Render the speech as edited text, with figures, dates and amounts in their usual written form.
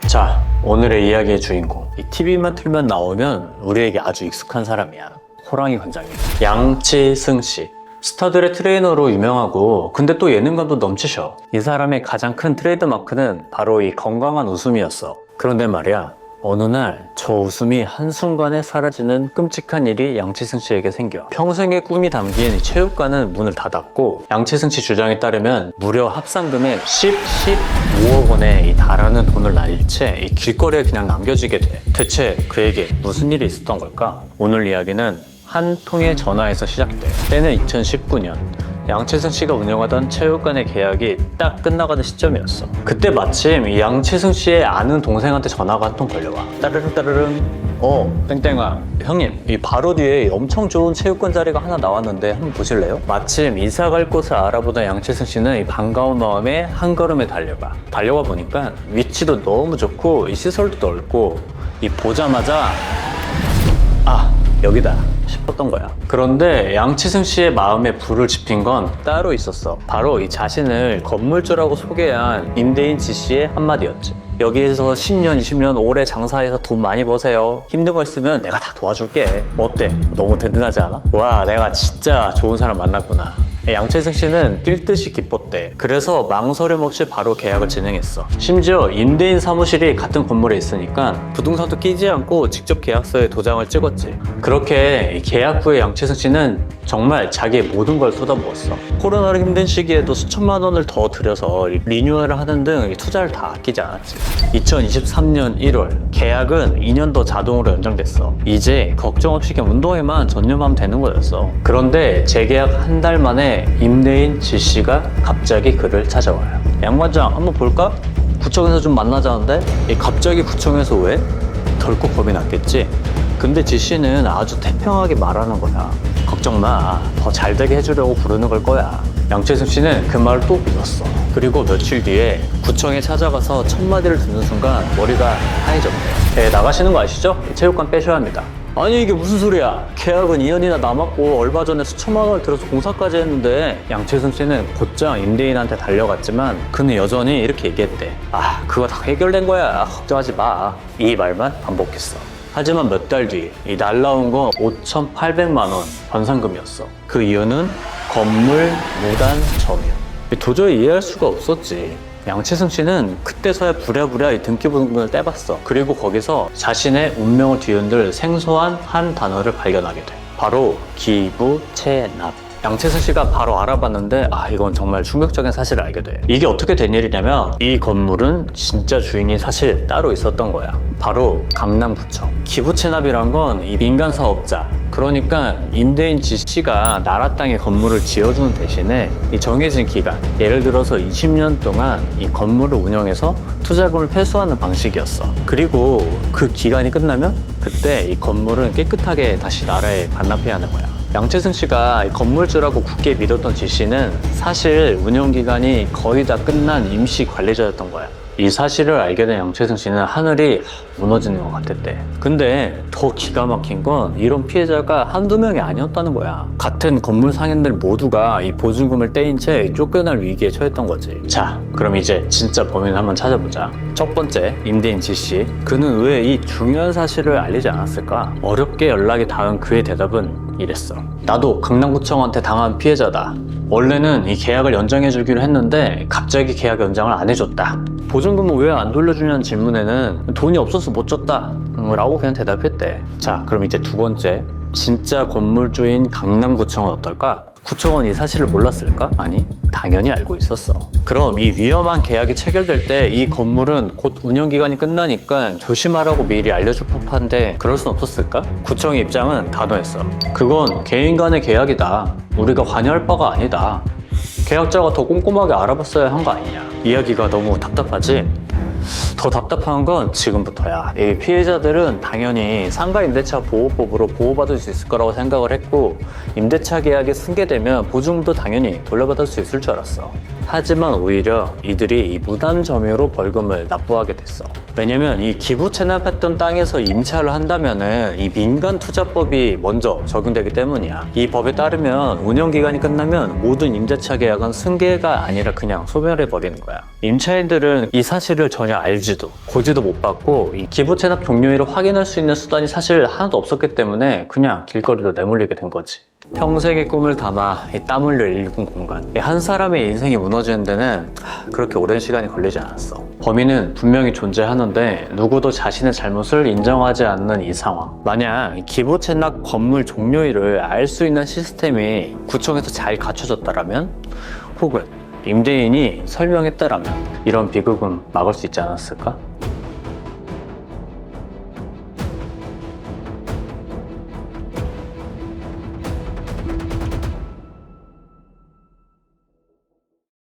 자, 오늘의 이야기의 주인공. 이 TV만 틀면 나오면 우리에게 아주 익숙한 사람이야. 호랑이 관장님. 양치승 씨. 스타들의 트레이너로 유명하고 근데 또 예능감도 넘치셔. 이 사람의 가장 큰 트레이드마크는 바로 이 건강한 웃음이었어. 그런데 말이야, 어느 날 저 웃음이 한순간에 사라지는 끔찍한 일이 양치승 씨에게 생겨. 평생의 꿈이 담긴 이 체육관은 문을 닫았고, 양치승 씨 주장에 따르면 무려 합상금의 15억 원에 달하는 돈을 날린 채 이 길거리에 그냥 남겨지게 돼. 대체 그에게 무슨 일이 있었던 걸까? 오늘 이야기는 한 통의 전화에서 시작돼. 때는 2019년. 양치승 씨가 운영하던 체육관의 계약이 딱 끝나가는 시점이었어. 그때 마침 이 양치승 씨의 아는 동생한테 전화가 한 통 걸려와. 따르릉 따르릉. 땡땡아, 형님, 이 바로 뒤에 엄청 좋은 체육관 자리가 하나 나왔는데 한번 보실래요? 마침 이사 갈 곳을 알아보던 양치승 씨는 이 반가운 마음에 한 걸음에 달려가 보니까 위치도 너무 좋고 이 시설도 넓고 이 보자마자 여기다 싶었던 거야. 그런데 양치승 씨의 마음에 불을 지핀 건 따로 있었어. 바로 이 자신을 건물주라고 소개한 임대인 지 씨의 한마디였지. 여기에서 10년, 20년 오래 장사해서 돈 많이 버세요. 힘든 거 있으면 내가 다 도와줄게. 어때? 너무 든든하지 않아? 와, 내가 진짜 좋은 사람 만났구나. 양치승 씨는 뛸 듯이 기뻤대. 그래서 망설임 없이 바로 계약을 진행했어. 심지어 임대인 사무실이 같은 건물에 있으니까 부동산도 끼지 않고 직접 계약서에 도장을 찍었지. 그렇게 계약 후에 양치승 씨는 정말 자기의 모든 걸 쏟아부었어. 코로나로 힘든 시기에도 수천만 원을 더 들여서 리뉴얼을 하는 등 투자를 다 아끼지 않았지. 2023년 1월 계약은 2년 더 자동으로 연장됐어. 이제 걱정 없이 그냥 운동에만 전념하면 되는 거였어. 그런데 재계약 한 달 만에 임대인 지 씨가 갑자기 그를 찾아와요. 양 관장 한번 볼까? 구청에서 좀 만나자는데? 갑자기 구청에서 왜? 덜컥 겁이 났겠지? 근데 지 씨는 아주 태평하게 말하는 거야. 걱정 마, 더 잘되게 해주려고 부르는 걸 거야. 양치승 씨는 그 말을 또 믿었어. 그리고 며칠 뒤에 구청에 찾아가서 첫 마디를 듣는 순간 머리가 하얘졌대. 나가시는 거 아시죠? 체육관 빼셔야 합니다. 아니 이게 무슨 소리야? 계약은 2년이나 남았고 얼마 전에 수천만 원을 들여서 공사까지 했는데. 양치승 씨는 곧장 임대인한테 달려갔지만 그는 여전히 이렇게 얘기했대. 그거 다 해결된 거야. 걱정하지 마. 이 말만 반복했어. 하지만 몇 달 뒤 이 날라온 거 5,800만 원 변상금이었어. 그 이유는 건물 무단 점유. 도저히 이해할 수가 없었지. 양치승 씨는 그때서야 부랴부랴 이 등기부등본을 떼봤어. 그리고 거기서 자신의 운명을 뒤흔들 생소한 한 단어를 발견하게 돼. 바로 기부채납. 양치승 씨가 바로 알아봤는데 이건 정말 충격적인 사실을 알게 돼. 이게 어떻게 된 일이냐면 이 건물은 진짜 주인이 사실 따로 있었던 거야. 바로 강남구청. 기부채납이란 건 이 민간 사업자, 그러니까 임대인 지 씨가 나라 땅에 건물을 지어주는 대신에 이 정해진 기간, 예를 들어서 20년 동안 이 건물을 운영해서 투자금을 회수하는 방식이었어. 그리고 그 기간이 끝나면 그때 이 건물은 깨끗하게 다시 나라에 반납해야 하는 거야. 양치승 씨가 건물주라고 굳게 믿었던 지 씨는 사실 운영기간이 거의 다 끝난 임시 관리자였던 거야. 이 사실을 알게 된 양치승 씨는 하늘이 무너지는 것 같았대. 근데 더 기가 막힌 건 이런 피해자가 한두 명이 아니었다는 거야. 같은 건물 상인들 모두가 이 보증금을 떼인 채 쫓겨날 위기에 처했던 거지. 자, 그럼 이제 진짜 범인을 한번 찾아보자. 첫 번째, 임대인 지 씨. 그는 왜 이 중요한 사실을 알리지 않았을까? 어렵게 연락이 닿은 그의 대답은 이랬어. 나도 강남구청한테 당한 피해자다. 원래는 이 계약을 연장해주기로 했는데 갑자기 계약 연장을 안 해줬다. 보증금은 왜 안 돌려주냐는 질문에는 돈이 없어서 못 줬다 라고 그냥 대답했대. 자, 그럼 이제 두 번째, 진짜 건물주인 강남구청은 어떨까? 구청은 이 사실을 몰랐을까? 아니, 당연히 알고 있었어. 그럼 이 위험한 계약이 체결될 때 이 건물은 곧 운영기간이 끝나니까 조심하라고 미리 알려줄 법한데 그럴 순 없었을까? 구청의 입장은 단호했어. 그건 개인 간의 계약이다. 우리가 관여할 바가 아니다. 계약자가 더 꼼꼼하게 알아봤어야 한 거 아니냐. 이야기가 너무 답답하지? 더 답답한 건 지금부터야. 이 피해자들은 당연히 상가임대차 보호법으로 보호받을 수 있을 거라고 생각을 했고, 임대차 계약이 승계되면 보증금도 당연히 돌려받을 수 있을 줄 알았어. 하지만 오히려 이들이 이 무단 점유로 벌금을 납부하게 됐어. 왜냐면 이 기부 체납했던 땅에서 임차를 한다면은 이 민간투자법이 먼저 적용되기 때문이야. 이 법에 따르면 운영기간이 끝나면 모든 임대차 계약은 승계가 아니라 그냥 소멸해버리는 거야. 임차인들은 이 사실을 전혀 알지 고지도 못 받고 이 기부 체납 종료일을 확인할 수 있는 수단이 사실 하나도 없었기 때문에 그냥 길거리로 내몰리게 된 거지. 평생의 꿈을 담아 이 땀 흘려 일군 공간. 한 사람의 인생이 무너지는 데는 그렇게 오랜 시간이 걸리지 않았어. 범인은 분명히 존재하는데 누구도 자신의 잘못을 인정하지 않는 이 상황. 만약 기부 체납 건물 종료일을 알 수 있는 시스템이 구청에서 잘 갖춰졌다라면, 혹은 임대인이 설명했다라면 이런 비극은 막을 수 있지 않았을까?